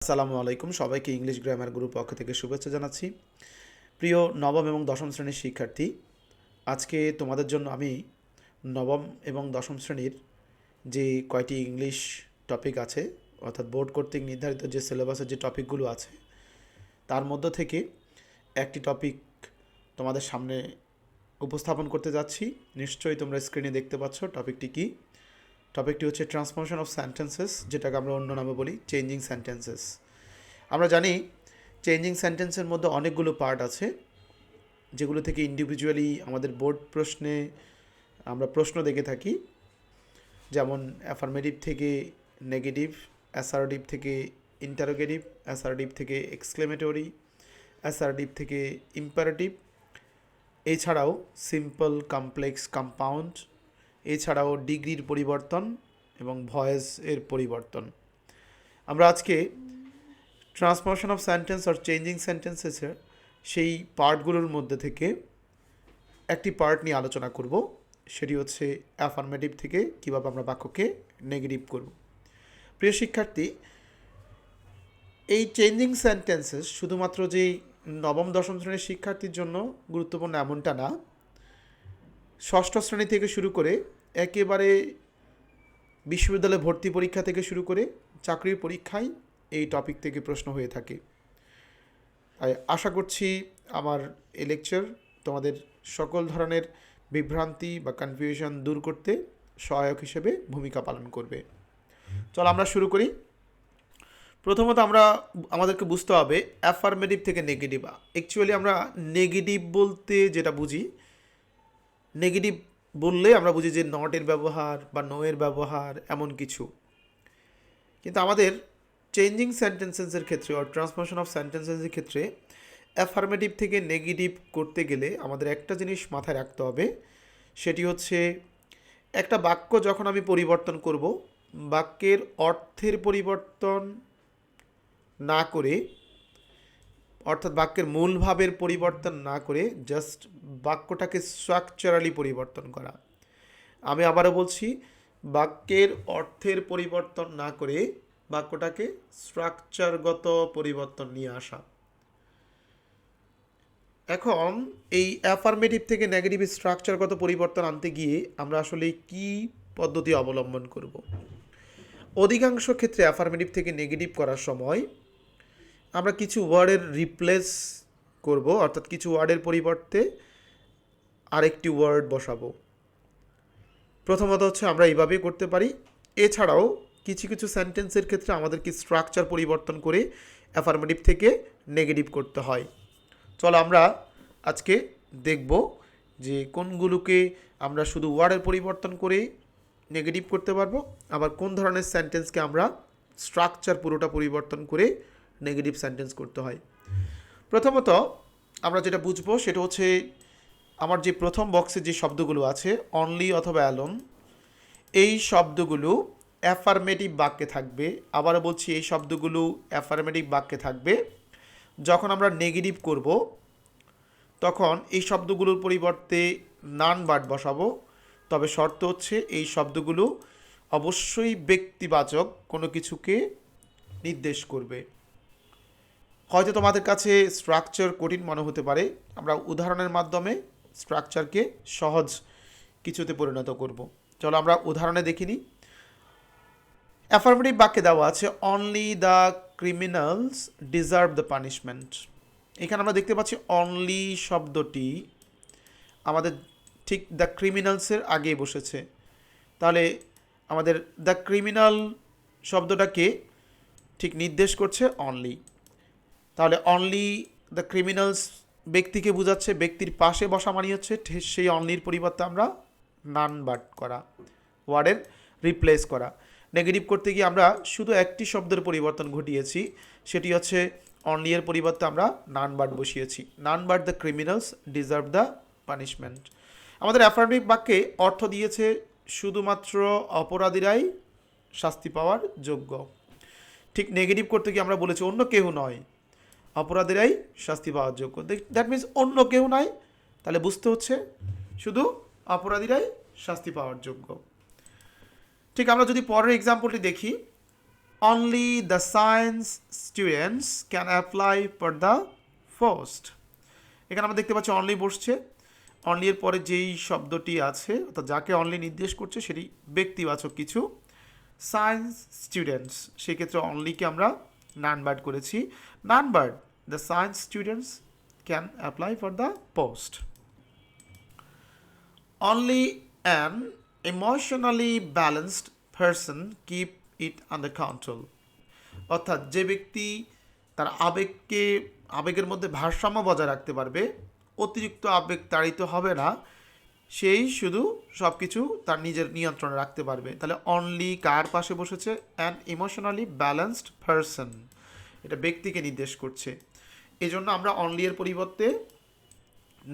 আসসালামু আলাইকুম, সবাইকে ইংলিশ গ্রামার গ্রুপ পক্ষ থেকে শুভেচ্ছা জানাচ্ছি। প্রিয় নবম এবং দশম শ্রেণীর শিক্ষার্থী, আজকে তোমাদের জন্য আমি নবম এবং দশম শ্রেণীর যে কয়টি ইংলিশ টপিক আছে, অর্থাৎ বোর্ড কর্তৃক নির্ধারিত যে সিলেবাসের যে টপিকগুলো আছে তার মধ্য থেকে একটি টপিক তোমাদের সামনে উপস্থাপন করতে যাচ্ছি। নিশ্চয়ই তোমরা স্ক্রিনে দেখতে পাচ্ছ টপিকটি কি। টপিকটি হচ্ছে ট্রান্সফরমেশন অফ সেন্টেন্সেস, যেটাকে আমরা অন্য নামে বলি চেঞ্জিং সেন্টেন্সেস। আমরা জানি চেঞ্জিং সেন্টেন্সের মধ্যে অনেকগুলো পার্ট আছে, যেগুলো থেকে ইন্ডিভিজুয়ালি আমাদের বোর্ড প্রশ্নে আমরা প্রশ্ন দেখে থাকি। যেমন অ্যাফার্মেটিভ থেকে নেগেটিভ, অ্যাসার্টিভ থেকে ইন্টারোগেটিভ, অ্যাসার্টিভ থেকে এক্সক্লেমেটরি, অ্যাসার্টিভ থেকে ইম্পারেটিভ, এছাড়াও সিম্পল, কমপ্লেক্স, কম্পাউন্ড, এছাড়াও ডিগ্রির পরিবর্তন এবং ভয়েস এর পরিবর্তন। আমরা আজকে ট্রান্সফরমেশন অফ সেন্টেন্স আর চেঞ্জিং সেন্টেন্সেসের সেই পার্টগুলোর মধ্যে থেকে একটি পার্ট নিয়ে আলোচনা করব, সেটি হচ্ছে অ্যাফার্মেটিভ থেকে কীভাবে আমরা বাক্যকে নেগেটিভ করব। প্রিয় শিক্ষার্থী, এই চেঞ্জিং সেন্টেন্সেস শুধুমাত্র যেই নবম দশম শ্রেণীর শিক্ষার্থীর জন্য গুরুত্বপূর্ণ এমনটা না, ষষ্ঠ শ্রেণী থেকে শুরু করে একেবারে বিশ্ববিদ্যালয়ে ভর্তি পরীক্ষা থেকে শুরু করে চাকরির পরীক্ষায় এই টপিক থেকে প্রশ্ন হয়ে থাকে। আশা করছি আমার এই লেকচার তোমাদের সকল ধরনের বিভ্রান্তি বা কনফিউশন দূর করতে সহায়ক হিসেবে ভূমিকা পালন করবে। চলো আমরা শুরু করি। প্রথমত আমাদেরকে বুঝতে হবে অ্যাফার্মেটিভ থেকে নেগেটিভ। অ্যাকচুয়ালি আমরা নেগেটিভ বলতে যেটা বুঝি, নেগেটিভ বললে আমরা বুঝি যে নটের ব্যবহার বা নো এর ব্যবহার এমন কিছু। কিন্তু আমাদের চেঞ্জিং সেন্টেন্সেসের ক্ষেত্রে আর ট্রান্সফরমেশন অফ সেন্টেন্সেসের ক্ষেত্রে অ্যাফার্মেটিভ থেকে নেগেটিভ করতে গেলে আমাদের একটা জিনিস মাথায় রাখতে হবে, সেটি হচ্ছে একটা বাক্য যখন আমি পরিবর্তন করব, বাক্যের অর্থের পরিবর্তন না করে, অর্থাৎ বাক্যের মূল ভাবের পরিবর্তন না করে জাস্ট বাক্যটাকে স্ট্রাকচারালি পরিবর্তন করা। আমি আবারও বলছি, বাক্যের অর্থের পরিবর্তন না করে বাক্যটাকে স্ট্রাকচারগত পরিবর্তন নিয়ে আসা। এখন এই অ্যাফার্মেটিভ থেকে নেগেটিভ স্ট্রাকচারগত পরিবর্তন আনতে গিয়ে আমরা আসলে কি পদ্ধতি অবলম্বন করব? অধিকাংশ ক্ষেত্রে অ্যাফার্মেটিভ থেকে নেগেটিভ করার সময় আমরা কিছু ওয়ার্ডের রিপ্লেস করব, অর্থাৎ কিছু ওয়ার্ডের পরিবর্তে আরেকটি ওয়ার্ড বসাবো। প্রথমত হচ্ছে আমরা এইভাবেই করতে পারি। এছাড়াও কিছু কিছু সেন্টেন্সের ক্ষেত্রে আমাদেরকে স্ট্রাকচার পরিবর্তন করে অ্যাফার্মেটিভ থেকে নেগেটিভ করতে হয়। চলো আমরা আজকে দেখব যে কোনগুলোকে আমরা শুধু ওয়ার্ডের পরিবর্তন করে নেগেটিভ করতে পারবো, আবার কোন ধরনের সেন্টেন্সকে আমরা স্ট্রাকচার পুরোটা পরিবর্তন করে নেগেটিভ সেন্টেন্স করতে হয়। প্রথমত আমরা যেটা বুঝবো সেটা হচ্ছে আমার যে প্রথম বক্সে যে শব্দগুলো আছে অনলি অথবা অ্যালোন, এই শব্দগুলো অ্যাফার্মেটিভ বাক্যে থাকবে। আবারও বলছি, এই শব্দগুলো অ্যাফার্মেটিভ বাক্যে থাকবে। যখন আমরা নেগেটিভ করব তখন এই শব্দগুলোর পরিবর্তে নান বার্ড বসাবো, তবে শর্ত হচ্ছে এই শব্দগুলো অবশ্যই ব্যক্তিবাচক কোনো কিছুকে নির্দেশ করবে। হয়তো তোমাদের কাছে স্ট্রাকচার কঠিন মনে হতে পারে, আমরা উদাহরণের মাধ্যমে স্ট্রাকচারকে সহজ কিছুতে পরিণত করব। চলো আমরা উদাহরণে দেখে নিই। অ্যাফার্মেটিভ বাক্যে দেওয়া আছে only the criminals deserve the punishment. এখানে আমরা দেখতে পাচ্ছি অনলি শব্দটি আমাদের ঠিক দ্য ক্রিমিনালসের আগে বসেছে। তাহলে আমাদের দ্য ক্রিমিনাল শব্দটাকে ঠিক নির্দেশ করছে অনলি। তাহলে অনলি দ্য ক্রিমিনালস ব্যক্তিকে বোঝাচ্ছে, ব্যক্তির পাশে বসা মানি হচ্ছে সেই অনলির পরিবর্তে আমরা নান বার্ড করা, ওয়ার্ডের রিপ্লেস করা। নেগেটিভ করতে গিয়ে আমরা শুধু একটি শব্দের পরিবর্তন ঘটিয়েছি, সেটি হচ্ছে অনলি এর পরিবর্তে আমরা নান বার্ড বসিয়েছি। None but the criminals deserve the punishment. আমাদের অ্যাফার্মেটিভ বাক্যে অর্থ দিয়েছে শুধুমাত্র অপরাধীরাই শাস্তি পাওয়ার যোগ্য। ঠিক নেগেটিভ করতে গিয়ে আমরা বলেছি অন্য কেউ নয়, অপরাধীরাই শাস্তি পাওয়ার যোগ্য। দ্যাট মিনস অন্য কেউ নয়, তাহলে বুঝতে হচ্ছে শুধু অপরাধীরাই শাস্তি পাওয়ার যোগ্য। ঠিক আমরা যদি পরের এক্সাম্পলটি দেখি, only the science students can apply for the post. এখানে আমরা দেখতে পাচ্ছি অনলি বসছে। অনলি এর পরে যেই শব্দটি আছে অর্থাৎ যাকে অনলি নির্দেশ করছে সেটি ব্যক্তিবাচক কিছু। সায়েন্স স্টুডেন্টস, সেক্ষেত্রে অনলিকে আমরা নান বার্ড করেছি। None but, the science students can apply for the post. Only an emotionally balanced person keep it under control. অর্থাৎ যে ব্যক্তি তার আবেগের মধ্যে ভারসাম্য বজায় রাখতে পারবে, অতিরিক্ত আবেগ তাড়িত হবে না, সেই শুধু সব কিছু তার নিজের নিয়ন্ত্রণে রাখতে পারবে। তাহলে অনলি কার পাশে বসেছে? অ্যান ইমোশনালি ব্যালেন্সড পারসন, এটা ব্যক্তিকে নির্দেশ করছে। এই জন্য আমরা অনলি এর পরিবর্তে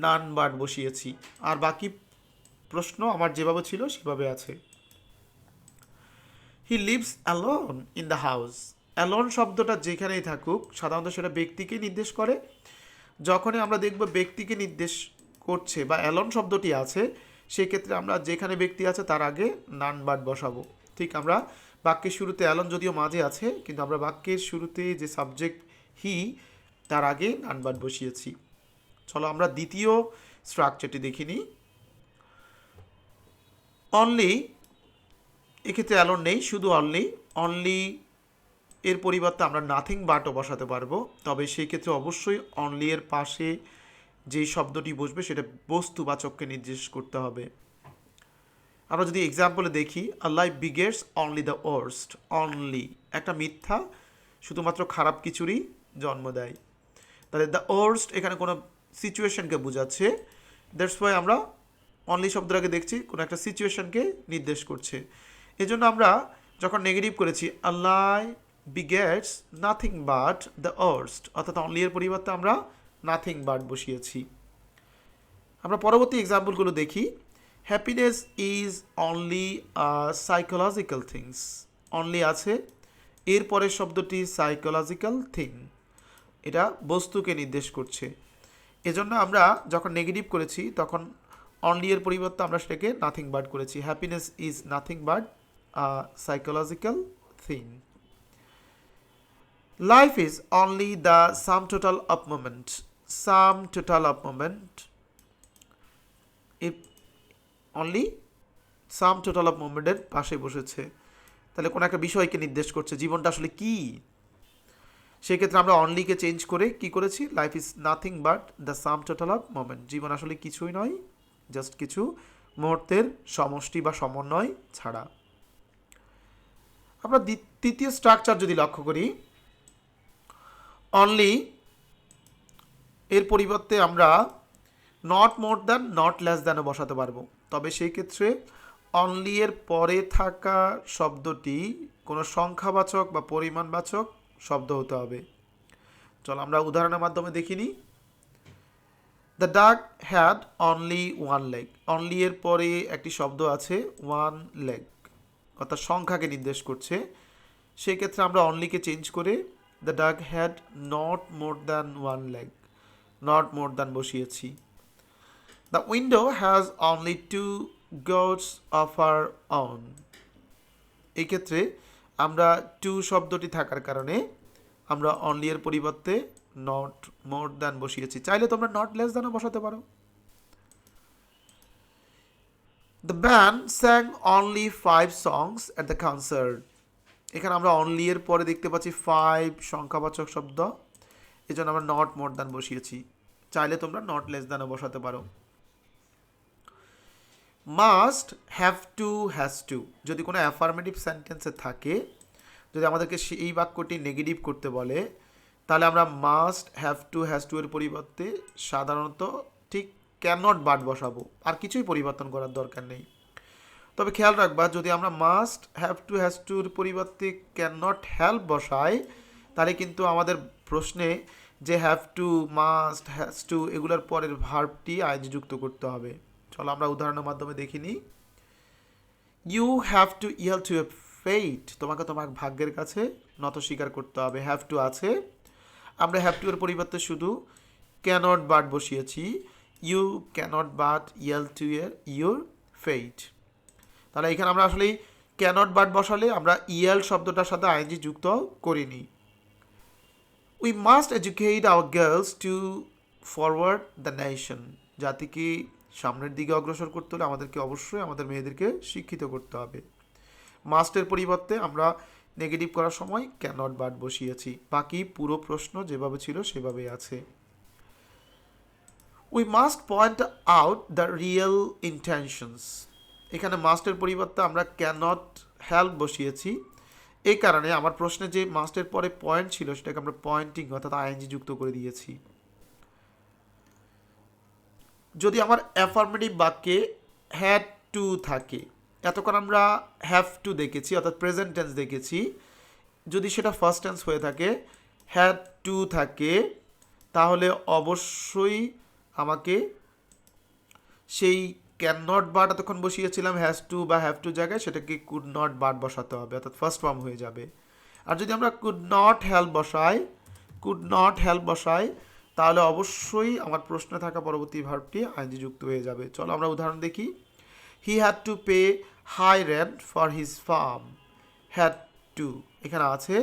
নান বার্ড বসিয়েছি। আর বাকি প্রশ্ন আমার যেভাবে ছিল সেভাবে আছে। He lives alone in the house. Alone শব্দটা যেখানেই থাকুক সাধারণত সেটা ব্যক্তিকে নির্দেশ করে। যখনই আমরা দেখব ব্যক্তিকে নির্দেশ করছে বা অ্যালোন শব্দটি আছে, সেক্ষেত্রে আমরা যেখানে ব্যক্তি আছে তার আগে নান বার্ড বসাবো। ঠিক আমরা বাক্যের শুরুতে অ্যালোন যদিও মাঝে আছে, কিন্তু আমরা বাক্যের শুরুতে যে সাবজেক্ট হি তার আগে নান বার্ড বসিয়েছি। চলো আমরা দ্বিতীয় স্ট্রাকচারটি দেখিনি। অনলি, এক্ষেত্রে অ্যালোন নেই, শুধু অনলি। অনলি এর পরিবর্তে আমরা নাথিং বাটও বসাতে পারবো, তবে সেই ক্ষেত্রে অবশ্যই অনলি এর পাশে যেই শব্দটি বসবে সেটা বস্তুবাচককে নির্দেশ করতে হবে। আমরা যদি এক্সাম্পলে দেখি, a life begets only the worst. Only একটা মিথ্যা শুধুমাত্র খারাপ কিছুরই জন্ম দেয়। তাহলে দ্য ওয়ার্স্ট এখানে কোনো সিচুয়েশনকে বোঝাচ্ছে। দ্যাটস ওয়াই আমরা অনলি শব্দের আগে দেখছি কোনো একটা সিচুয়েশনকে নির্দেশ করছে। এজন্য আমরা যখন নেগেটিভ করেছি, a life begets nothing but the worst, অর্থাৎ অনলি এর পরিবর্তে আমরা নাথিং বাট বসিয়েছি। আমরা পরবর্তী এক্সাম্পলগুলো দেখি। Happiness is only psychological things. Only আছে, এর পরের শব্দটি সাইকোলজিক্যাল থিং, এটা বস্তুকে নির্দেশ করছে। এজন্য আমরা যখন নেগেটিভ করেছি তখন অনলি এর পরিবর্তে আমরা সেটাকে নাথিং বাট করেছি। Happiness is nothing but psychological thing. Life is only the sum total of moment. Sum total of moment, only sum total of মোমেন্টের পাশে বসেছে। তাহলে কোনো একটা বিষয়কে নির্দেশ করছে, জীবনটা আসলে কি। সেক্ষেত্রে আমরা অনলিকে চেঞ্জ করে কি করেছি? Life is nothing but the sum total of moment. জীবন আসলে কিছুই নয়, জাস্ট কিছু মুহূর্তের সমষ্টি বা সমন্বয় ছাড়া। আমরা তৃতীয় স্ট্রাকচার যদি লক্ষ্য করি, অনলি এর পরিবর্তে আমরা not more than, not less দ্যানও বসাতে পারবো। তবে সেই ক্ষেত্রে অনলি এর পরে থাকা শব্দটি কোনো সংখ্যাবাচক বা পরিমাণবাচক শব্দ হতে হবে। চলো আমরা উদাহরণের মাধ্যমে দেখিনি। The duck had only one leg. Only এর পরে একটি শব্দ আছে ওয়ান লেগ, অর্থাৎ সংখ্যাকে নির্দেশ করছে। সেই ক্ষেত্রে আমরা অনলিকে চেঞ্জ করে the duck had not more than one leg, not more than বসিয়েছি। The window has only two goats of her own. এই ক্ষেত্রে আমরা টু শব্দটি থাকার কারণে আমরা অনলি এর পরিবর্তে নট মোর দ্যান বসিয়েছি। চাইলে তোমরা নট লেস দ্যানও বসাতে পারো। The band স্যাং only 5 songs at the concert। এখানে আমরা অনলি এর পরে দেখতে পাচ্ছি 5 সংখ্যাবাচক শব্দ, এই জন্য আমরা নট মোর দ্যান বসিয়েছি। চাইলে তোমরা নট লেস দ্যানও বসাতে পারো। Must, have to, has to যদি কোনো অ্যাফার্মেটিভ সেন্টেন্সে থাকে, যদি আমাদেরকে এই বাক্যটি নেগেটিভ করতে বলে, তাহলে আমরা must, have to, has to এর পরিবর্তে সাধারণত ঠিক ক্যান নট বাট বসাবো, আর কিছুই পরিবর্তন করার দরকার নেই। তবে খেয়াল রাখবা, যদি আমরা মাস্ট, হ্যাভ টু, হ্যাজ টুর পরিবর্তে ক্যান নট হেল্প বসাই, তাহলে কিন্তু আমাদের প্রশ্নে যে have to, must, has to এগুলোর পরের ভার্বটি আইএনজি যুক্ত করতে হবে। চলো আমরা উদাহরণের মাধ্যমে দেখিনি। You have to yield to a fate. তোমাকে তোমার ভাগ্যের কাছে নত স্বীকার করতে হবে। হ্যাভ টু আছে, আমরা হ্যাভ টু এর পরিবর্তে শুধু ক্যানট বাট বসিয়েছি। You can't but yield to your fate. তাহলে এখানে আমরা আসলে ক্যানট বাট বসালে আমরা ইএল শব্দটার সাথে আইএনজি যুক্ত করিনি। We must educate hour girls to forward the nation. জাতিকে সামনের দিকে অগ্রসর করতে হলে আমাদেরকে অবশ্যই আমাদের মেয়েদেরকে শিক্ষিত করতে হবে। মাস্টের পরিবর্তে আমরা নেগেটিভ করার সময় ক্যানট বাট বসিয়েছি। বাকি পুরো প্রশ্ন যেভাবে ছিল সেভাবেই আছে। We must point out the real intentions. এখানে মাস্টের পরিবর্তে আমরা ক্যানট হেল্প বসিয়েছি। এই কারণে আমার প্রশ্নে যে মাস্টের পরে পয়েন্ট ছিল সেটাকে আমরা পয়েন্টিং অর্থাৎ আইএনজি যুক্ত করে দিয়েছি। যদি আমার অ্যাফার্মেটিভ বাক্যে হ্যাড টু থাকে, এতক্ষণ আমরা হ্যাভ টু দেখেছি অর্থাৎ প্রেজেন্ট টেন্স দেখেছি। যদি সেটা ফার্স্ট টেন্স হয়ে থাকে, হ্যাড টু থাকে, তাহলে অবশ্যই আমাকে সেই ক্যান নট বাট এতক্ষণ বসিয়েছিলাম হ্যাজ টু বা হ্যাভ টু জায়গায় সেটাকে কুড নট বাট বসাতে হবে অর্থাৎ ফার্স্ট ফর্ম হয়ে যাবে। আর যদি আমরা কুড নট হেল্প বসাই তাহলে অবশ্যই আমার প্রশ্নে থাকা পরবর্তী ভার্বটি আইএনজি যুক্ত হয়ে যাবে। চলো আমরা উদাহরণ দেখি। He had to pay high rent for his farm. Had to এখানে আছে,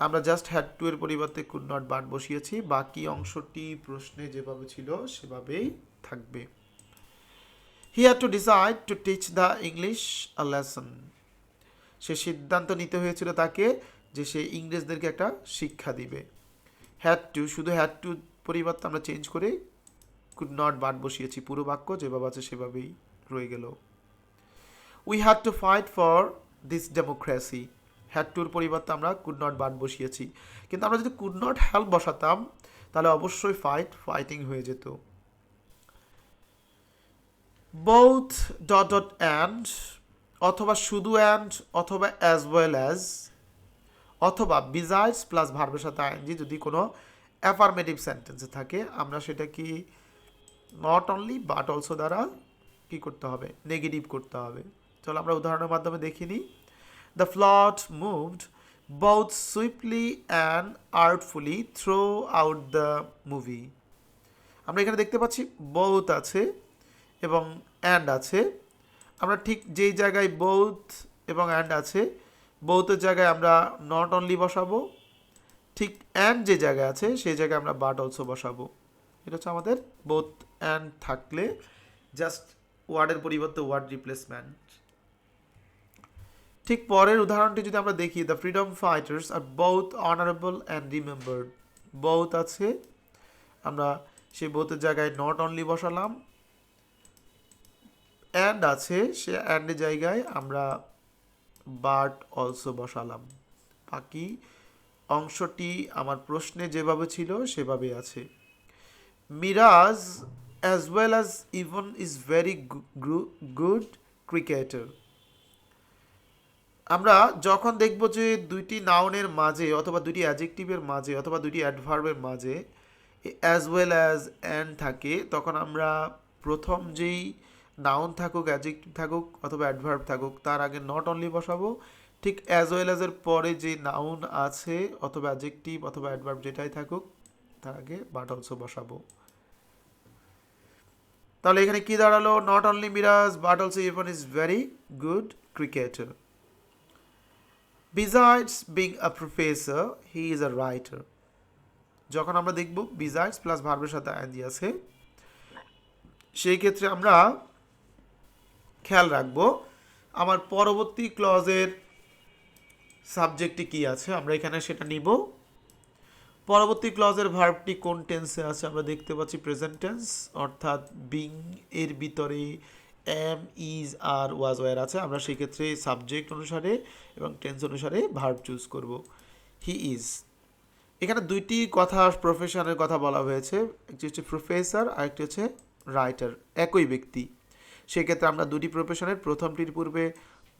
আমরা জাস্ট হ্যাড টু এর পরিবর্তে কুড নট বাট বসিয়েছি। বাকি অংশটি প্রশ্নে যেভাবে ছিল সেভাবেই থাকবে। He had to decide to teach the English a lesson. সে সিদ্ধান্ত নিতে হয়েছিল তাকে যে সে ইংরেজদেরকে একটা শিক্ষা দিবে। হ্যাড টু, শুধু হ্যাড টু পরিবর্তে আমরা চেঞ্জ করে কুড নট বাট বসিয়েছি। পুরো বাক্য যেভাবে আছে সেভাবেই রয়ে গেল। We had to fight for this democracy. Had টুর পরিবর্তে আমরা কুড নট বাট বসিয়েছি, কিন্তু আমরা যদি কুড নট হেল্প বসাতাম তাহলে অবশ্যই ফাইটিং হয়ে যেত। both ডট ডট অ্যান্ড অথবা শুধু অ্যান্ড অথবা অ্যাজ ওয়েল অ্যাজ অথবা বিজাইডস প্লাস ভার্বের সাথে আইএনজি যদি কোনো অ্যাফার্মেটিভ সেন্টেন্সে থাকে আমরা সেটা কি নট অনলি বাট অলসো দ্বারা কি করতে হবে, নেগেটিভ করতে হবে। চলো আমরা উদাহরণের মাধ্যমে দেখে নিই। The plot moved both swiftly and artfully throughout the movie. আমরা এখানে দেখতে পাচ্ছি both আছে এবং অ্যান্ড আছে। আমরা ঠিক যেই জায়গায় both এবং অ্যান্ড আছে, bothের জায়গায় আমরা নট অনলি বসাবো, ঠিক অ্যান্ড যে জায়গায় আছে সেই জায়গায় আমরা বাট অলসো বসাবো। এটা হচ্ছে আমাদের both অ্যান্ড থাকলে জাস্ট ওয়ার্ডের পরিবর্তে ওয়ার্ড রিপ্লেসমেন্ট। ঠিক পরের উদাহরণটি যদি আমরা দেখি, the freedom fighters are both honourable and remembered. Both আছে, আমরা সেই বোথের জায়গায় নট অনলি বসালাম। অ্যান্ড আছে, সে অ্যান্ডের জায়গায় আমরা বাট অলসো বসালাম। বাকি অংশটি আমার প্রশ্নে যেভাবে ছিল সেভাবে আছে। Miraz as well as even is very good cricketer. আমরা যখন দেখব যে দুইটি নাউনের মাঝে অথবা দুইটি অ্যাডজেক্টিভের মাঝে অথবা দুইটি অ্যাডভার্বের মাঝে অ্যাজ ওয়েল অ্যাজ অ্যান্ড থাকে, তখন আমরা প্রথম যেই নাউন থাকুক, অ্যাডজেক্টিভ থাকুক অথবা অ্যাডভার্ব থাকুক তার আগে নট অনলি বসাবো। ঠিক অ্যাজ ওয়েল অ্যাজের পরে যে নাউন আছে অথবা অ্যাডজেক্টিভ অথবা অ্যাডভার্ব যেটাই থাকুক তার আগে বাট অলসো বসাবো। তাহলে এখানে কি দাঁড়ালো? Not only Miraz but also even is very good cricketer. Besides being a professor, he is a writer. যখন আমরা দেখব besides প্লাস ভার্বের সাথে আইএনজি আছে, সেই ক্ষেত্রে আমরা খেয়াল রাখব আমার পরবর্তী ক্লজের সাবজেক্টটি কি আছে, আমরা এখানে সেটা নিব। পরবর্তী ক্লজের ভার্বটি কোন টেন্সে আছে আমরা দেখতে পাচ্ছি প্রেজেন্ট টেন্স, অর্থাৎ বিং এর ভিতরে am is are was were আছে। আমরা সেই ক্ষেত্রে সাবজেক্ট অনুসারে এবং টেন্স অনুসারে ভার্ব চুজ করব। হি ইজ, এখানে দুইটি কথা প্রফেশনের কথা বলা হয়েছে, একটি হচ্ছে প্রফেসর আর একটি হচ্ছে রাইটার, একই ব্যক্তি। সেক্ষেত্রে আমরা দুটি প্রফেশনের প্রথমটির পূর্বে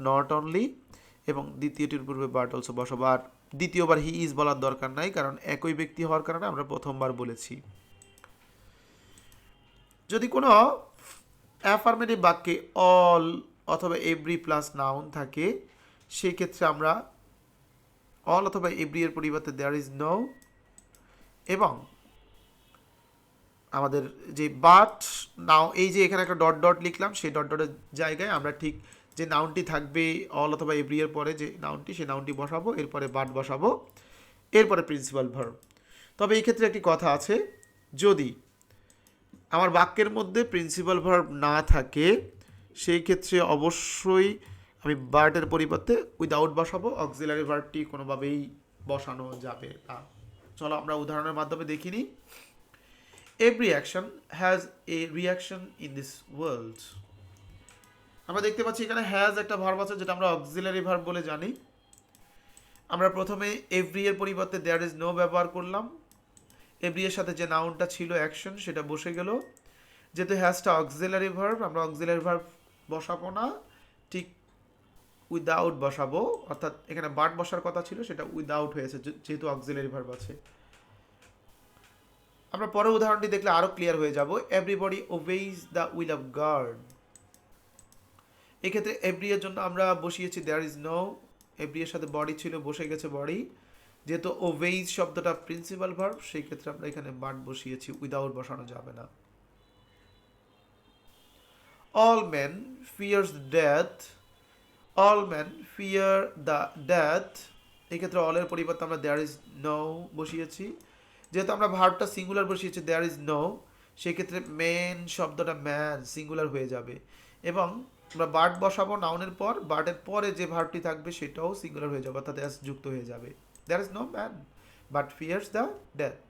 নট অনলি এবং দ্বিতীয়টির পূর্বে বাট অলসো বসাবো। আর দ্বিতীয়বার হি ইজ বলার দরকার নাই, কারণ একই ব্যক্তি হওয়ার কারণে আমরা প্রথমবার বলেছি। যদি কোনো অ্যাফার্মেটিভ বাক্যে অল অথবা এভরি প্লাস নাউন থাকে, সেই ক্ষেত্রে আমরা অল অথবা এভরি এর পরিবর্তে দেয়ার ইজ নো, এবং আমাদের যে বাট নাও এই যে এখানে একটা ডট ডট লিখলাম সেই ডট ডটের জায়গায় আমরা ঠিক যে নাউনটি থাকবে অল অথবা এভরি এর পরে যে নাউনটি, সেই নাউনটি বসাবো, এরপরে বাট বসাবো, এরপরে প্রিন্সিপাল ভার্ব। তবে এই ক্ষেত্রে একটি কথা আছে, যদি আমার বাক্যের মধ্যে প্রিন্সিপাল ভার্ব না থাকে সেই ক্ষেত্রে অবশ্যই আমি বার্টের পরিবর্তে উইদাউট বসাবো, অক্সিলারি ভার্বটি কোনোভাবেই বসানো যাবে না। চলো আমরা উদাহরণের মাধ্যমে দেখি নিই। Every action has a reaction in this world. আমরা দেখতে পাচ্ছি এখানে হ্যাজ একটা ভার্ব আছে যেটা আমরা অক্সিলারি ভার্ব বলে জানি। আমরা প্রথমে এভরি এর পরিবর্তে দেয়ার ইজ নো ব্যবহার করলাম। এভরি এর সাথে যে নাউনটা ছিল অ্যাকশন সেটা বসে গেল। যেহেতু হ্যাজটা অক্সিলারি ভার্ব, আমরা অক্সিলারি ভার্ব বসাবো না, ঠিক উইদাউট বসাবো, অর্থাৎ এখানে বাট বসার কথা ছিল সেটা উইদাউট হয়েছে যেহেতু অক্সিলারি ভার্ব আছে। আমরা পরের উদাহরণটি দেখলে আরো ক্লিয়ার হয়ে যাব। Everybody obeys the will of God. এক্ষেত্রে এভরি এর জন্য আমরা বসিয়েছি দেয়ার ইজ নো, এভরি এর সাথে বডি ছিল, বসে গেছে বডি। যেহেতু ওবেইজ শব্দটা প্রিন্সিপাল ভার্ব, সেই ক্ষেত্রে আমরা এখানে বাট বসিয়েছি, উইদাউট বসানো যাবে না। All men fears death, all men fear the death. এক্ষেত্রে অলের পরিবর্তে আমরা দেয়ার ইজ নো বসিয়েছি। যেহেতু আমরা ভার্বটা সিঙ্গুলার বসিয়েছি দেয়ার ইজ নো, সেক্ষেত্রে মেন শব্দটা ম্যান সিঙ্গুলার হয়ে যাবে, এবং আমরা বার্ড বসাবো নাউনের পর, বার্ডের পরে যে ভার্বটি থাকবে সেটাও সিঙ্গুলার হয়ে যাবে, অর্থাৎ এস যুক্ত হয়ে যাবে। There is no man but fears the death.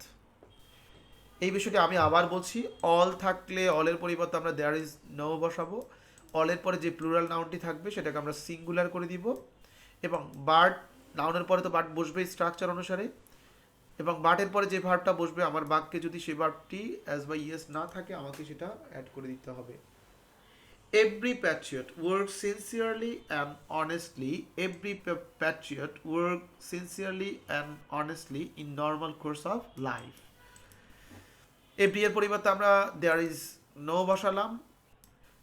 এই বিষয়টি আমি আবার বলছি, অল থাকলে অলের পরিবর্তে আমরা দেয়ার ইজ নো বসাবো, অলের পরে যে প্লুরাল নাউনটি থাকবে সেটাকে আমরা সিঙ্গুলার করে দিব, এবং বার্ড নাউনের পরে তো বার্ড বসবেই স্ট্রাকচার অনুসারে, এবং বাটের পরে যে ভার্বটা বসবে আমার বাক্যে যদি সেই ভার্বটি অ্যাজ বা ইয়েস না থাকে আমাকে সেটা অ্যাড করে দিতে হবে। Every Patriot work sincerely and honestly, every Patriot work sincerely and honestly in normal course of life. Every এর পরিবর্তে আমরা দেয়ার ইজ নো বসালাম,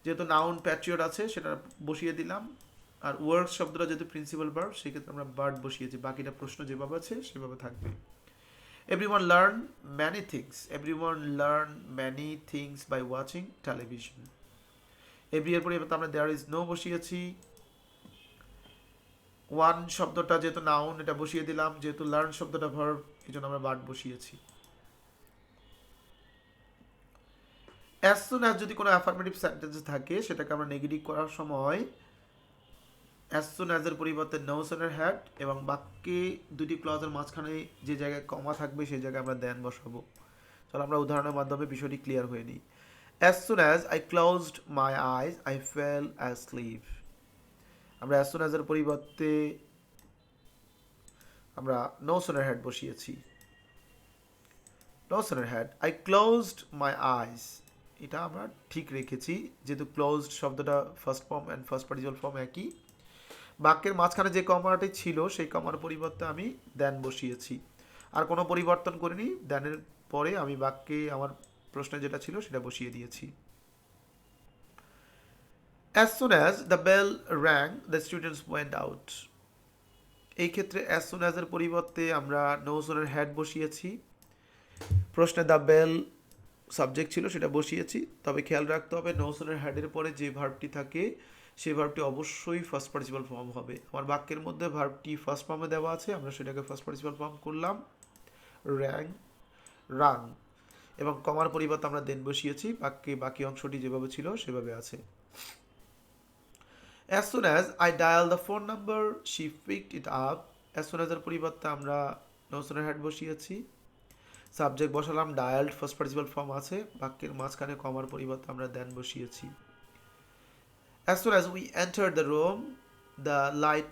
যেহেতু নাউন প্যাট্রিয়ট আছে সেটা বসিয়ে দিলাম, আর ওয়ার্ক শব্দটা যেহেতু প্রিন্সিপাল ভার্ব সেক্ষেত্রে আমরা বার্ড বসিয়েছি, বাকিটা প্রশ্ন যেভাবে আছে সেভাবে থাকবে। Everyone learn many things. Everyone learn many things by watching television. Every এর পরিবর্তে আমরা there is no বসিয়েছি। one শব্দটা যেহেতু নাউন এটা বসিয়ে দিলাম, যেহেতু learn শব্দটা ভার্ব এজন্য আমরা বার্ড বসিয়েছি। as soon as যদি কোনো অ্যাফার্মেটিভ সেন্টেন্স থাকে সেটাকে আমরা নেগেটিভ করার সময় as soon as এর পরিবর্তে no sooner had, এবং বাক্যে দুটি ক্লজের মাঝখানে যে জায়গায় কমা থাকবে সেই জায়গায় আমরা দেন বসাবো। চলো আমরা উদাহরণের মাধ্যমে বিষয়টি ক্লিয়ার হয়ে নিই। as soon as I closed my eyes I fell asleep। আমরা as soon as এর পরিবর্তে আমরা no sooner had বসিয়েছি। no sooner had I closed my eyes, এটা আমরা ঠিক রেখেছি যেহেতু ক্লোজড শব্দটা first form and first participle form একই। বাক্যের মাঝখানে যে কমাটি ছিল সেই কমার পরিবর্তে আমি দেন বসিয়েছি, আর কোনো পরিবর্তন করিনি। দেনের পরে আমি বাক্যে আমার প্রশ্নে যেটা ছিল সেটা বসিয়ে দিয়েছি। as soon as the bell rang the students went out। এই ক্ষেত্রে as soon as এর পরিবর্তে আমরা no sooner had বসিয়েছি, প্রশ্নে দ্য বেল সাবজেক্ট ছিল সেটা বসিয়েছি। তবে খেয়াল রাখতে হবে no sooner had এর পরে যে ভার্বটি থাকে সেই ভার্বটি অবশ্যই ফার্স্ট পার্টিসিপাল ফর্ম হবে। আমার বাক্যের মধ্যে ভার্বটি ফার্স্ট ফর্মে দেওয়া আছে, আমরা সেটাকে ফার্স্ট পার্টিসিপাল ফর্ম করলাম র্যাং, রাং, এবং কমার পরিবর্তে আমরা দেন বসিয়েছি। বাকি অংশটি যেভাবে ছিল সেভাবে আছে। as soon as I dialed the phone number she picked it up। as soon as এর পরিবর্তে আমরা no sooner had বসিয়েছি, সাবজেক্ট বসালাম, ডায়ালড ফার্স্ট পার্টিসিপাল ফর্ম আছে, বাক্যের মাঝখানে কমার পরিবর্তে আমরা দেন বসিয়েছি। as soon as we entered the room the light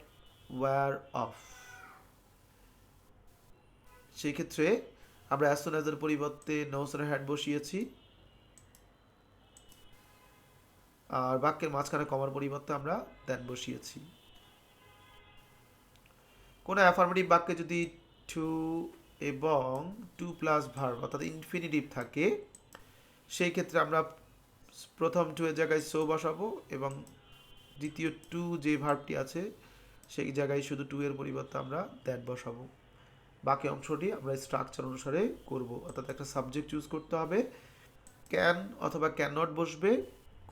were off। সেই ক্ষেত্রে আমরা as soon as এর পরিবর্তে no sooner had বসিয়েছি, আর বাক্যের মাঝখানে কমার পরিবর্তে আমরা দেন বসিয়েছি। কোনো অ্যাফার্মেটিভ বাক্যে যদি টু এবং টু প্লাস ভার্ব অর্থাৎ ইনফিনিটিভ থাকে সেই ক্ষেত্রে আমরা প্রথম টু এর জায়গায় সো বসাবো, এবং দ্বিতীয় টু যে ভার্বটি আছে সেই জায়গায় শুধু টু এর পরিবর্তে আমরা দ্যাট বসাবো। বাকি অংশটি আমরা স্ট্রাকচার অনুসারে করব, অর্থাৎ একটা সাবজেক্ট চুজ করতে হবে, ক্যান অথবা ক্যান নট বসবে,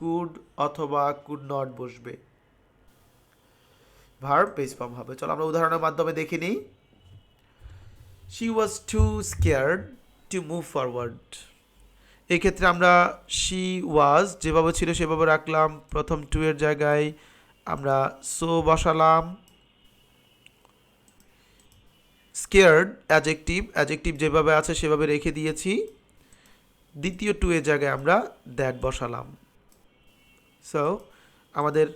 কুড অথবা কুড নট বসবে। ভার্ব বেস ফর্ম হবে। চলো আমরা উদাহরণের মাধ্যমে দেখে নিই। She was too scared to move forward. এই ক্ষেত্রে আমরা শি ওয়াজ যেভাবে ছিল সেভাবে রাখলাম, প্রথম টু এর জায়গায় আমরা সো বসালাম, স্কেয়ার্ড অ্যাজেক্টিভ যেভাবে আছে সেভাবে রেখে দিয়েছি, দ্বিতীয় টু এর জায়গায় আমরা দ্যাট বসালাম। সো আমাদের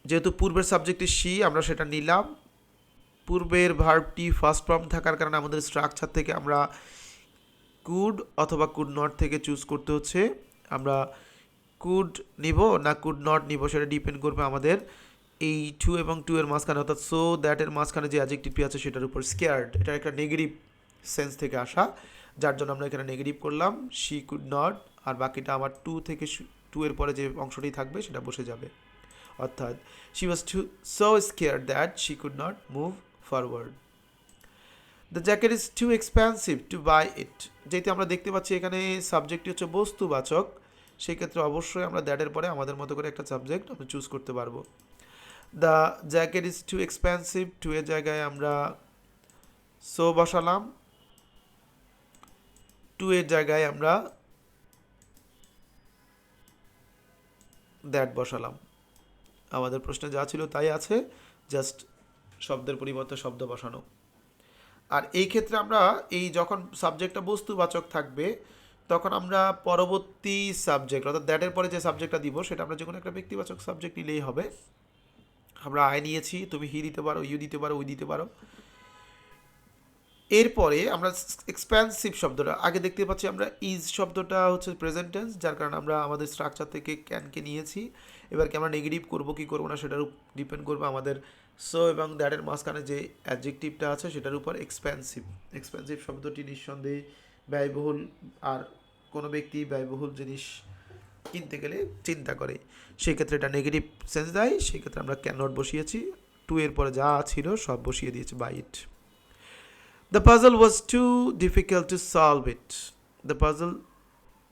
যেহেতু পূর্বের সাবজেক্টে শি, আমরা সেটা নিলাম। পূর্বের ভার্বটি ফার্স্ট ফর্ম থাকার কারণে আমাদের স্ট্রাকচার থেকে আমরা কুড অথবা কুড নট থেকে চুজ করতে হচ্ছে। আমরা কুড নিব না কুড নট নিব সেটা ডিপেন্ড করবে আমাদের এই টু এবং টু এর মাঝখানে, অর্থাৎ সো দ্যাটের মাঝখানে যে অ্যাডজেক্টিভটি আছে সেটার উপর। স্কেয়ার্ড এটা একটা নেগেটিভ সেন্স থেকে আসা, যার জন্য আমরা এখানে নেগেটিভ করলাম, শি কুড নট, আর বাকিটা আমার টু থেকে টু এর পরে যে অংশটি থাকবে সেটা বসে যাবে। অর্থাৎ she was so scared that she could not move forward. The jacket is too expensive to buy it. যেহেতু আমরা দেখতে পাচ্ছি এখানে সাবজেক্টটি হচ্ছে বস্তুবাচক, সেই ক্ষেত্রে অবশ্যই আমরা দ্যাটের পরে আমাদের মতো করে একটা সাবজেক্ট আমরা চুজ করতে পারবো। The jacket is too expensive, too এর জায়গায় আমরা সো বসালাম, টু এর জায়গায় আমরা দ্যাট বসালাম। আমাদের প্রশ্নে যা ছিল তাই আছে, জাস্ট শব্দের পরিবর্তে শব্দ বসানো। আর এই ক্ষেত্রে আমরা এই যখন সাবজেক্টটা বস্তুবাচক থাকবে তখন আমরা পরবর্তী সাবজেক্ট অর্থাৎ দ্যাটের পরে যে সাবজেক্টটা দিব সেটা আমরা যে কোনো একটা ব্যক্তিবাচক সাবজেক্ট নিলেই হবে। আমরা আই নিয়েছি, তুমি হি দিতে পারো, ইউ দিতে পারো, উই দিতে পারো। এরপরে আমরা এক্সপেন্সিভ শব্দটা আগে দেখতে পাচ্ছি, আমরা ইজ শব্দটা হচ্ছে প্রেজেন্ট টেন্স, যার কারণে আমরা আমাদের স্ট্রাকচার থেকে ক্যানকে নিয়েছি। এবার কি আমরা নেগেটিভ করবো কি করবো না সেটার ডিপেন্ড করবে আমাদের সো এবং দ্যাটের মাঝখানে যে অ্যাডজেক্টিভটা আছে সেটার উপর। এক্সপেন্সিভ শব্দটি নিঃসন্দেহে ব্যয়বহুল, আর কোনো ব্যক্তি ব্যয়বহুল জিনিস কিনতে গেলে চিন্তা করে, সেক্ষেত্রে এটা নেগেটিভ সেন্স দেয়, সেক্ষেত্রে আমরা ক্যান নট বসিয়েছি, টু এর পরে যা ছিল সব বসিয়ে দিয়েছি by it. The puzzle was too difficult to solve it. The puzzle,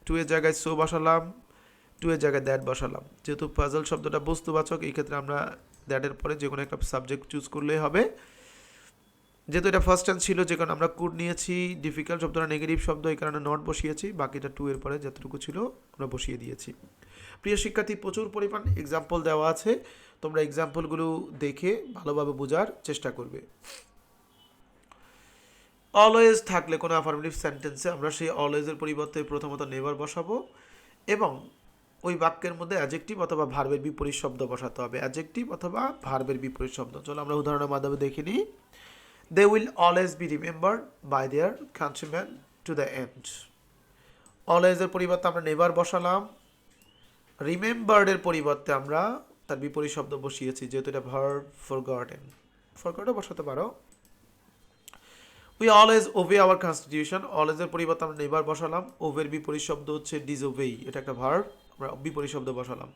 too এর জায়গায় সো বসালাম, টু এর জায়গায় দ্যাট বসালাম। যেহেতু পাজল শব্দটা বস্তুবাচক, এই ক্ষেত্রে আমরা দ্যাটের পরে যে কোনো একটা সাবজেক্ট চুজ করলেই হবে। যেহেতু এটা ফার্স্ট টেন্স ছিল, যে কারণে আমরা কুড নিয়েছি। ডিফিকাল্ট শব্দটা নেগেটিভ শব্দ, এই কারণে নট বসিয়েছি, বাকিটা টু এর পরে যতটুকু ছিল আমরা বসিয়ে দিয়েছি। প্রিয় শিক্ষার্থী, প্রচুর পরিমাণ এক্সাম্পল দেওয়া আছে, তোমরা এক্সাম্পলগুলো দেখে ভালোভাবে বোঝার চেষ্টা করবে। অলওয়েজ থাকলে কোনো অ্যাফার্মেটিভ সেন্টেন্সে আমরা সেই অলওয়েজের পরিবর্তে প্রথমত নেভার বসাবো এবং ওই বাক্যের মধ্যে অ্যাডজেক্টিভ অথবা ভার্বের বিপরীত শব্দ বসাতে হবে, অ্যাডজেক্টিভ অথবা ভার্বের বিপরীত শব্দ। চলো আমরা উদাহরণের মাধ্যমে দেখে নিই। They will always be remembered by their countryman to the end. অলওয়েজের পরিবর্তে আমরা নেভার বসালাম, রিমেম্বার্ডের পরিবর্তে আমরা তার বিপরীত শব্দ বসিয়েছি, যেহেতু এটা ভার্ব। ফরগটেনও বসাতে পারো। We always obey our constitution. অলওয়েজের পরিবর্তে আমরা নেভার বসালাম, ওভের বিপরীত শব্দ হচ্ছে ডিসওবেই, এটা একটা ভার্ব, আমরা বিপরীত শব্দ বসালাম।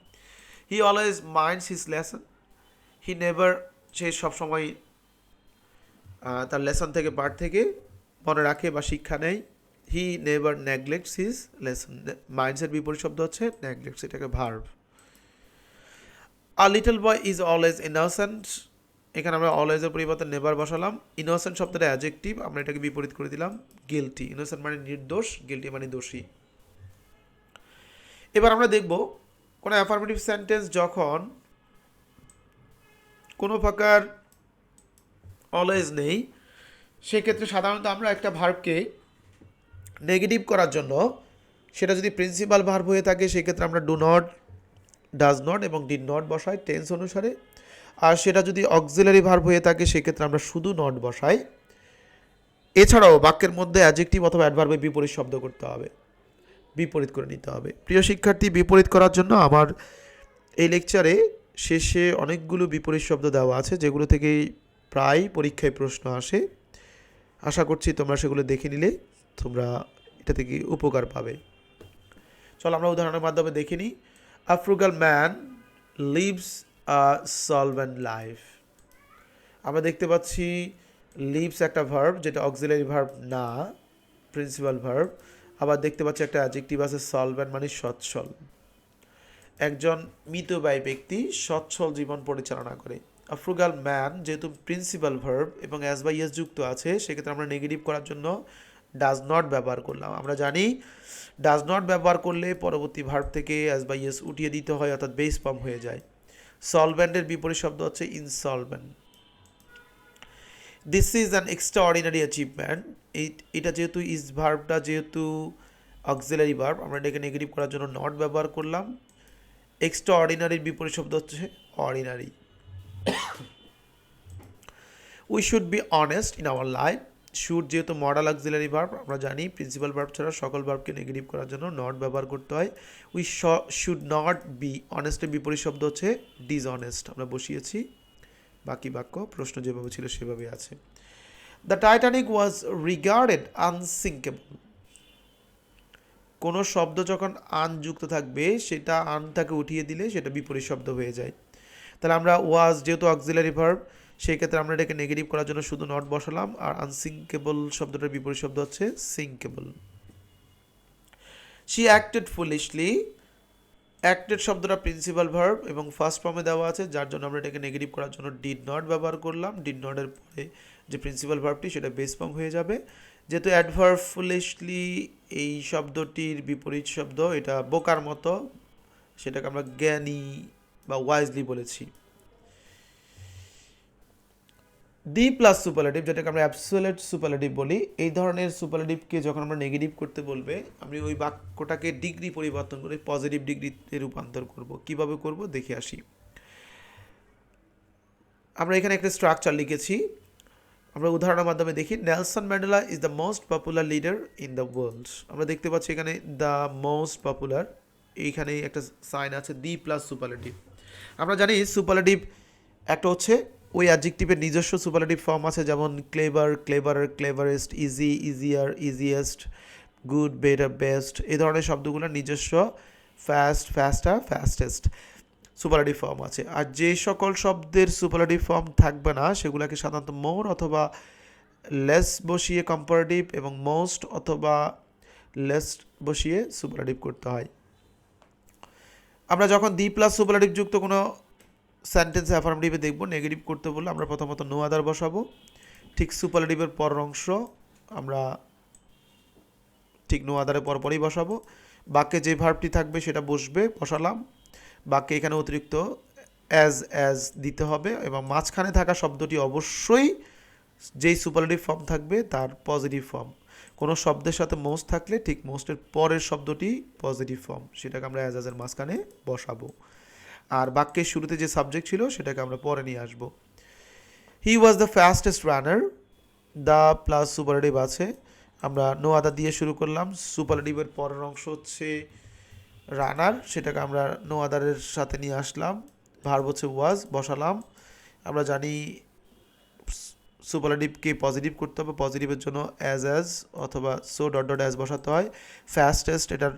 He always minds his lesson. He never, সে সবসময় তার লেসন থেকে পাঠ থেকে মনে রাখে বা শিক্ষা নেয়। He never neglects his lesson. মাইন্ডসের বিপরীত শব্দ হচ্ছে নেগলেক্টস, এটাকে verb. A little boy is always innocent. এখানে আমরা অলওয়েজের পরিবর্তে নেভার বসালাম। ইনোসেন্ট শব্দটা অ্যাডজেক্টিভ, আমরা এটাকে বিপরীত করে দিলাম গিলটি। ইনোসেন্ট মানে নির্দোষ, গিলটি মানে দোষী। এবার আমরা দেখব কোনো অ্যাফার্মেটিভ সেন্টেন্স যখন কোনো প্রকার অলওয়েজ নেই, সেক্ষেত্রে সাধারণত আমরা একটা ভার্বকে নেগেটিভ করার জন্য, সেটা যদি প্রিন্সিপাল ভার্ব হয়ে থাকে সেক্ষেত্রে আমরা ডু নট, ডাজ নট এবং ডিড নট বসাই টেন্স অনুসারে। আর সেটা যদি অক্সিলারি ভার্ব হয়ে থাকে সেক্ষেত্রে আমরা শুধু নট বসাই। এছাড়াও বাক্যের মধ্যে অ্যাডজেক্টিভ অথবা অ্যাডভার্বের বিপরীত শব্দ করতে হবে, বিপরীত করে নিতে হবে। প্রিয় শিক্ষার্থী, বিপরীত করার জন্য আমার এই লেকচারে শেষে অনেকগুলো বিপরীত শব্দ দেওয়া আছে, যেগুলো থেকে প্রায় পরীক্ষায় প্রশ্ন আসে। আশা করছি তোমরা সেগুলো দেখে নিলে তোমরা এটা থেকে উপকার পাবে। চলো আমরা উদাহরণের মাধ্যমে দেখে নিই। আ ফ্রুগাল ম্যান লিভস আ সলভেন্ট লাইফ। আমরা দেখতে পাচ্ছি লিভস একটা ভার্ব, যেটা অক্সিলারি ভার্ব না, প্রিন্সিপাল ভার্ব। আবার দেখতে পাচ্ছি একটা অ্যাডজেক্টিভ আছে সলভেন্ট মানে সচ্ছল। একজন মিতব্যয়ী ব্যক্তি সচ্ছল জীবন পরিচালনা করে। ফ্রুগাল ম্যান যেহেতু প্রিন্সিপাল ভার্ব এবং অ্যাজ বা ইয়েস যুক্ত আছে, সেক্ষেত্রে আমরা নেগেটিভ করার জন্য ডাজ নট ব্যবহার করলাম। আমরা জানি ডাজ নট ব্যবহার করলে পরবর্তী ভার্ব থেকে অ্যাজ বা ইয়েস উঠিয়ে দিতে হয়, অর্থাৎ বেস ফর্ম হয়ে যায়। সলভেন্টের বিপরীত শব্দ হচ্ছে insolvent. This is an extraordinary achievement, এটা যেহেতু ইজ ভার্বটা যেহেতু অক্সিলারি ভার্ব, আমরা এটাকে নেগেটিভ করার জন্য নট ব্যবহার করলাম। এক্সট্রাঅর্ডিনারির বিপরীত শব্দ হচ্ছে ordinary. We should be honest in our life, should যেহেতু মডাল অক্সিলারি ভার্ব, আমরা জানি প্রিন্সিপাল ভার্ব ছাড়া সকল ভার্বকে নেগেটিভ করার জন্য নট ব্যবহার করতে হয়। উই শুড নট বি অনেস্টের বিপরীত শব্দ হচ্ছে ডিসঅনেস্ট, আমরা বসিয়েছি। বাকি বাক্য প্রশ্ন যেভাবে ছিল সেভাবে আছে। The Titanic was regarded unsinkable, কোনো শব্দ যখন আন যুক্ত থাকবে সেটা আনটাকে উঠিয়ে দিলে সেটা বিপরীত শব্দ হয়ে যায়। তাহলে আমরা ওয়াজ যেহেতু অক্সিলারি ভার্ব, সেই ক্ষেত্রে আমরা এটাকে নেগেটিভ করার জন্য শুধু নট বসালাম, আর আনসিঙ্কেবল শব্দটার বিপরীত শব্দ হচ্ছে সিঙ্কেবল। শি অ্যাক্টেড ফুলিশলি, অ্যাক্টেড শব্দটা প্রিন্সিপাল ভার্ব এবং ফার্স্ট ফর্মে দেওয়া আছে, যার জন্য আমরা এটাকে নেগেটিভ করার জন্য ডিড নট ব্যবহার করলাম। ডিড নটের পরে যে প্রিন্সিপাল ভার্বটি সেটা বেস ফর্ম হয়ে যাবে। যেহেতু অ্যাডভার্ব ফুলিশলি এই শব্দটির বিপরীত শব্দ, এটা বোকার মতো, সেটাকে আমরা জ্ঞানী বা ওয়াইজলি বলেছি। দি প্লাস সুপারলেটিভ, যেটাকে আমরা অ্যাবসোলিউট সুপারলেটিভ বলি, এই ধরনের সুপারলেটিভকে যখন আমরা নেগেটিভ করতে বলবে, আমি ওই বাক্যটাকে ডিগ্রি পরিবর্তন করে পজিটিভ ডিগ্রিতে রূপান্তর করব। কিভাবে করব দেখে আসি। আমরা এখানে একটা স্ট্রাকচার লিখেছি, আমরা উদাহরণের মাধ্যমে দেখি। Nelson Mandela is the most popular leader in the world, আমরা দেখতে পাচ্ছি এখানে দ্য মোস্ট পপুলার, এইখানে একটা সাইন আছে দি প্লাস সুপারলেটিভ। আমরা জানি সুপারলেটিভ একটা হচ্ছে ওই অ্যাডজেক্টিভের নিজস্ব সুপারলেটিভ ফর্ম আছে, যেমন clever, cleverer, cleverest, easy, easier, easiest, good, better, best, এই ধরনের শব্দগুলোর নিজস্ব ফাস্ট, ফাস্টার, ফাস্টেস্ট সুপারলেটিভ ফর্ম আছে। আর যে সকল শব্দের সুপারলেটিভ ফর্ম থাকবে না সেগুলোকে সাধারণত মোর অথবা লেস বসিয়ে কম্পারেটিভ এবং মোস্ট অথবা লেস বসিয়ে সুপারলেটিভ করতে হয়। আমরা যখন দি প্লাস সুপারলেটিভ যুক্ত কোনো সেন্টেন্স অ্যাফার্মেটিভে দেখব, নেগেটিভ করতে বললে আমরা প্রথমত নো আদার বসাবো, ঠিক সুপারলেটিভের পরের অংশ আমরা ঠিক নো আদারের পরপরই বসাবো। বাক্যে যে ভার্বটি থাকবে সেটা বসালাম। বাক্যে এখানে অতিরিক্ত অ্যাজ দিতে হবে এবং মাঝখানে থাকা শব্দটি অবশ্যই যেই সুপারলেটিভ ফর্ম থাকবে তার পজিটিভ ফর্ম। কোনো শব্দের সাথে মোস্ট থাকলে ঠিক মোস্টের পরের শব্দটি পজিটিভ ফর্ম, সেটাকে আমরা অ্যাজের মাঝখানে বসাবো। আর বাক্যের শুরুতে যে সাবজেক্ট ছিল সেটাকে আমরা পরে নিয়ে আসবো। He was the fastest runner, the plus superlative আছে, আমরা নো আদার দিয়ে শুরু করলাম। সুপারলেটিভের পরের অংশ হচ্ছে রানার, সেটাকে আমরা নো আদারের সাথে নিয়ে আসলাম। ভার্ব হচ্ছে ওয়াজ, বসালাম। আমরা জানি সুপারলেটিভকে পজিটিভ করতে হবে, পজিটিভের জন্য অ্যাজ অথবা সো ডট ডট অ্যাজ বসাতে হয়। ফাস্টেস্ট, এটার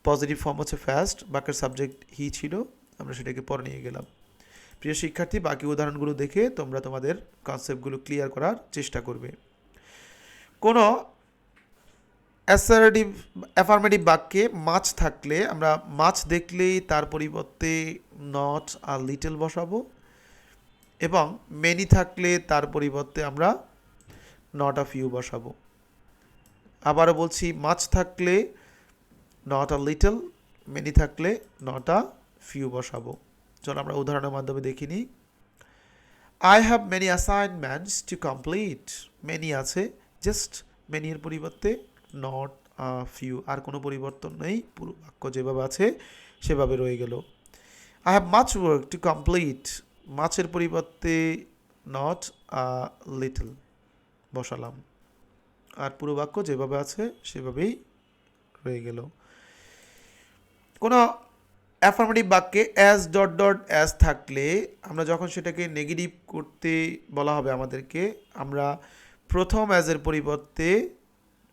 পজিটিভ ফর্ম হচ্ছে ফাস্ট, বাক্যের সাবজেক্ট হি ছিল, আমরা সেটাকে পরে নিয়ে গেলাম। প্রিয় শিক্ষার্থী, বাকি উদাহরণগুলো দেখে তোমরা তোমাদের কনসেপ্টগুলো ক্লিয়ার করার চেষ্টা করবে। কোনো অ্যাসারেটিভ অ্যাফার্মেটিভ বাক্যে মাছ থাকলে আমরা মাছ দেখলেই তার পরিবর্তে নট আর লিটল বসাবো, এবং মেনি থাকলে তার পরিবর্তে আমরা নট আ ফিউ বসাবো। আবারও বলছি, মাছ থাকলে নট আ লিটল, মেনি থাকলে নট আ ফিউ বসাবো। চলো আমরা উদাহরণের মাধ্যমে দেখিনি। I have many assignments to complete, many আছে, জাস্ট মেনি এর পরিবর্তে নট আ ফিউ, আর কোনো পরিবর্তন নেই, পুরো বাক্য যেভাবে আছে সেভাবে রয়ে গেল। I have much work to complete, মাছের পরিবর্তে নট আ লিটল বসালাম, আর পুরো বাক্য যেভাবে আছে সেভাবেই রয়ে গেল। কোনো অ্যাফার্মেটিভ বাক্যে অ্যাজ ডট ডট অ্যাজ থাকলে আমরা যখন সেটাকে নেগেটিভ করতে বলা হবে আমাদেরকে, আমরা প্রথম অ্যাজের পরিবর্তে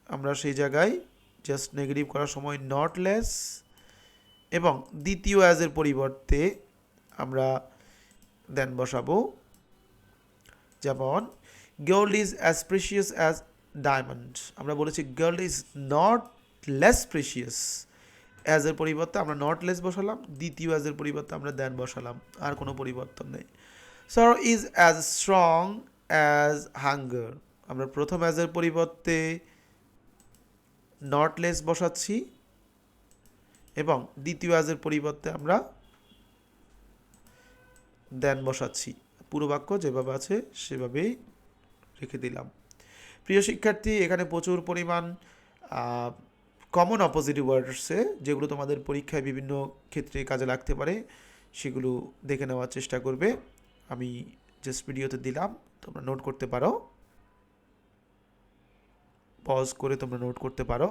আমরা সেই জায়গায় জাস্ট নেগেটিভ করার সময় নট লেস, এবং দ্বিতীয় অ্যাজের পরিবর্তে আমরা দেন বসাবো। যেমন gold is as precious as diamond, আমরা বলেছি gold is not less precious, অ্যাজের পরিবর্তে আমরা নট লেস বসালাম, দ্বিতীয় অ্যাজের পরিবর্তে আমরা দেন বসালাম, আর কোনো পরিবর্তন নেই। সরো is as strong as hunger. আমরা প্রথম অ্যাজের পরিবর্তে নট লেস বসাচ্ছি এবং দ্বিতীয় অ্যাজের পরিবর্তে আমরা দেন বসাচ্ছি। পুরো বাক্য যেভাবে আছে সেভাবেই রেখে দিলাম। প্রিয় শিক্ষার্থী, এখানে প্রচুর পরিমাণ কমন অপোজিটিভ ওয়ার্ডসে যেগুলো তোমাদের পরীক্ষায় বিভিন্ন ক্ষেত্রে কাজে লাগতে পারে সেগুলো দেখে নেওয়ার চেষ্টা করবে। আমি জাস্ট ভিডিওতে দিলাম, তোমরা নোট করতে পারো, পজ করে তোমরা নোট করতে পারো।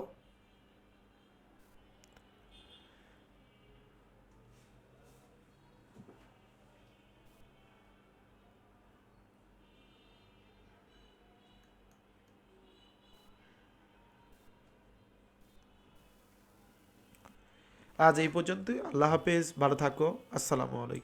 আজ এই পর্যন্তই। আল্লাহ হাফেজ, ভালো থাকো, আসসালামু আলাইকুম।